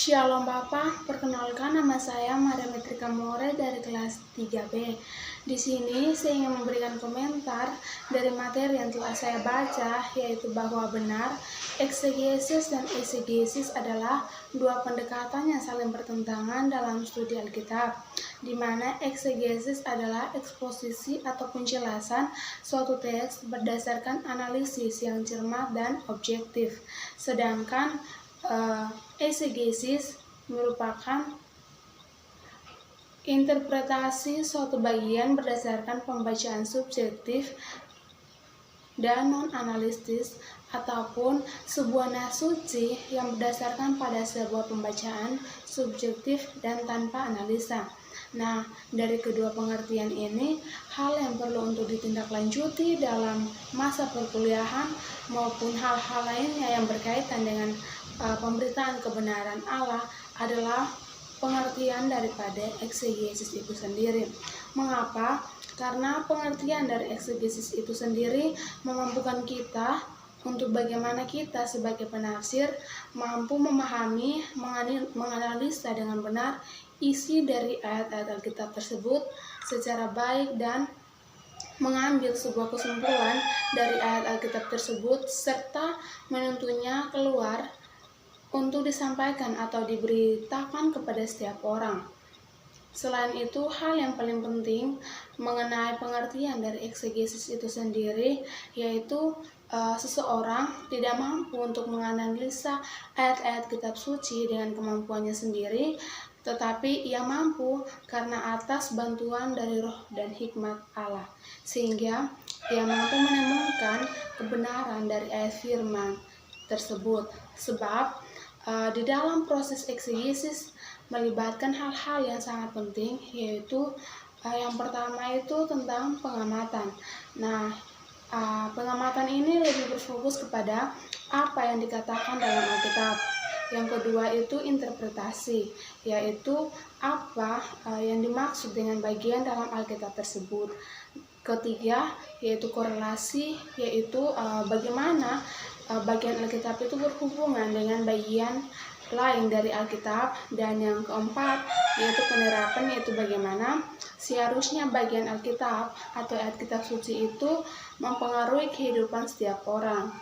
Shalom Bapak, perkenalkan nama saya Maria Metrika More dari kelas 3B. Di sini saya ingin memberikan komentar dari materi yang telah saya baca, yaitu bahwa benar eksegesis dan eisegesis adalah dua pendekatan yang saling bertentangan dalam studi Alkitab, di mana eksegesis adalah eksposisi atau penjelasan suatu teks berdasarkan analisis yang cermat dan objektif, sedangkan eisegesis merupakan interpretasi suatu bagian berdasarkan pembacaan subjektif dan non-analitis ataupun sebuah nas suci yang berdasarkan pada sebuah pembacaan subjektif dan tanpa analisa. Nah, dari kedua pengertian ini, hal yang perlu untuk ditindaklanjuti dalam masa perkuliahan maupun hal-hal lainnya yang berkaitan dengan pemberitaan kebenaran Allah adalah pengertian daripada eksegesis itu sendiri. Mengapa? Karena pengertian dari eksegesis itu sendiri memampukan kita untuk bagaimana kita sebagai penafsir mampu memahami, menganalisa dengan benar isi dari ayat-ayat Alkitab tersebut secara baik dan mengambil sebuah kesimpulan dari ayat Alkitab tersebut serta menuntunnya keluar untuk disampaikan atau diberitakan kepada setiap orang. Selain itu, hal yang paling penting mengenai pengertian dari eksegesis itu sendiri, yaitu seseorang tidak mampu untuk menganalisa ayat-ayat kitab suci dengan kemampuannya sendiri, tetapi ia mampu karena atas bantuan dari roh dan hikmat Allah, sehingga ia mampu menemukan kebenaran dari ayat firman tersebut. Sebab di dalam proses eksegesis melibatkan hal-hal yang sangat penting, yaitu yang pertama itu tentang pengamatan. Nah, pengamatan ini lebih berfokus kepada apa yang dikatakan dalam Alkitab. Yang kedua itu interpretasi, yaitu apa yang dimaksud dengan bagian dalam Alkitab tersebut. Ketiga yaitu korelasi, yaitu bagaimana bagian Alkitab itu berhubungan dengan bagian lain dari Alkitab. Dan yang keempat yaitu penerapan, yaitu bagaimana seharusnya bagian Alkitab atau ayat kitab suci itu mempengaruhi kehidupan setiap orang.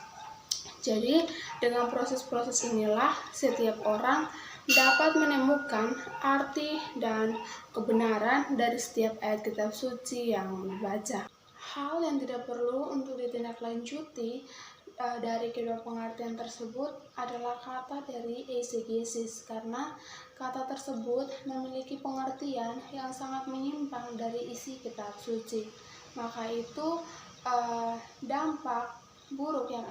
Jadi dengan proses-proses inilah setiap orang dapat menemukan arti dan kebenaran dari setiap ayat kitab suci yang dibaca. Hal yang tidak perlu untuk ditindaklanjuti dari kedua pengertian tersebut adalah kata dari eisegesis, karena kata tersebut memiliki pengertian yang sangat menyimpang dari isi kitab suci. Maka itu dampak buruk yang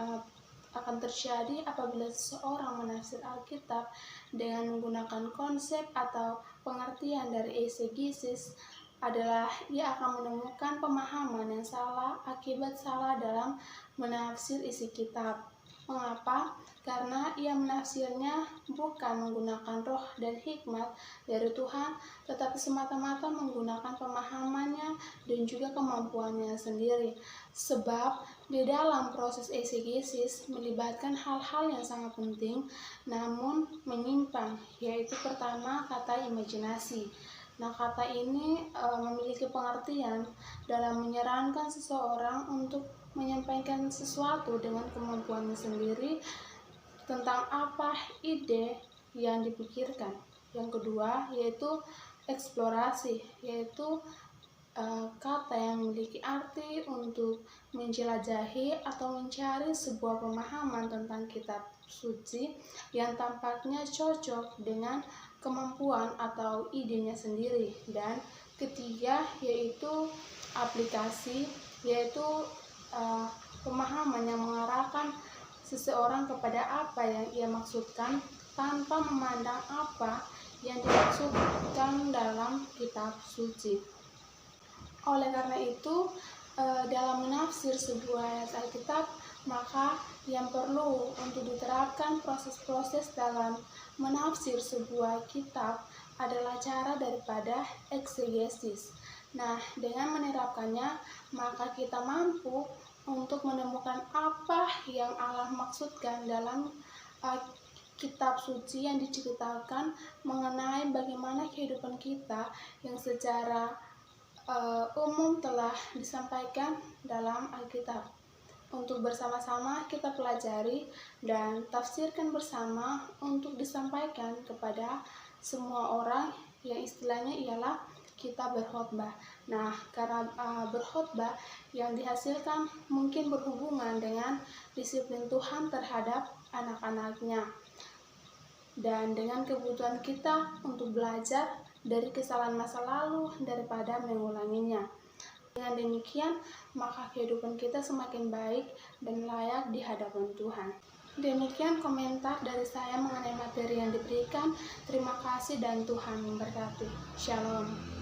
akan terjadi apabila seseorang menafsir Alkitab dengan menggunakan konsep atau pengertian dari eisegesis adalah ia akan menemukan pemahaman yang salah akibat salah dalam menafsir isi kitab. Mengapa? Karena ia menafsirnya bukan menggunakan roh dan hikmat dari Tuhan, tetapi semata-mata menggunakan pemahamannya dan juga kemampuannya sendiri. Sebab di dalam proses eisegesis melibatkan hal-hal yang sangat penting namun menyimpang, yaitu pertama kata imajinasi. Nah, kata ini memiliki pengertian dalam menyarankan seseorang untuk menyampaikan sesuatu dengan kemampuannya sendiri tentang apa ide yang dipikirkan. Yang kedua yaitu eksplorasi, yaitu kata yang memiliki arti untuk menjelajahi atau mencari sebuah pemahaman tentang kitab suci yang tampaknya cocok dengan kemampuan atau idenya sendiri. Dan ketiga yaitu aplikasi, yaitu pemahaman yang mengarahkan seseorang kepada apa yang ia maksudkan tanpa memandang apa yang dimaksudkan dalam kitab suci. Oleh karena itu, dalam menafsir sebuah ayat Alkitab, maka yang perlu untuk diterapkan proses-proses dalam menafsir sebuah kitab adalah cara daripada eksegesis. Nah, dengan menerapkannya, maka kita mampu untuk menemukan apa yang Allah maksudkan dalam kitab suci yang diceritakan mengenai bagaimana kehidupan kita yang secara umum telah disampaikan dalam Alkitab. Untuk bersama-sama kita pelajari dan tafsirkan bersama untuk disampaikan kepada semua orang, yang istilahnya ialah kita berkhotbah. Nah, karena berkhotbah yang dihasilkan mungkin berhubungan dengan disiplin Tuhan terhadap anak-anaknya dan dengan kebutuhan kita untuk belajar dari kesalahan masa lalu daripada mengulanginya. Dengan demikian, maka kehidupan kita semakin baik dan layak di hadapan Tuhan. Demikian komentar dari saya mengenai materi yang diberikan. Terima kasih dan Tuhan memberkati. Shalom.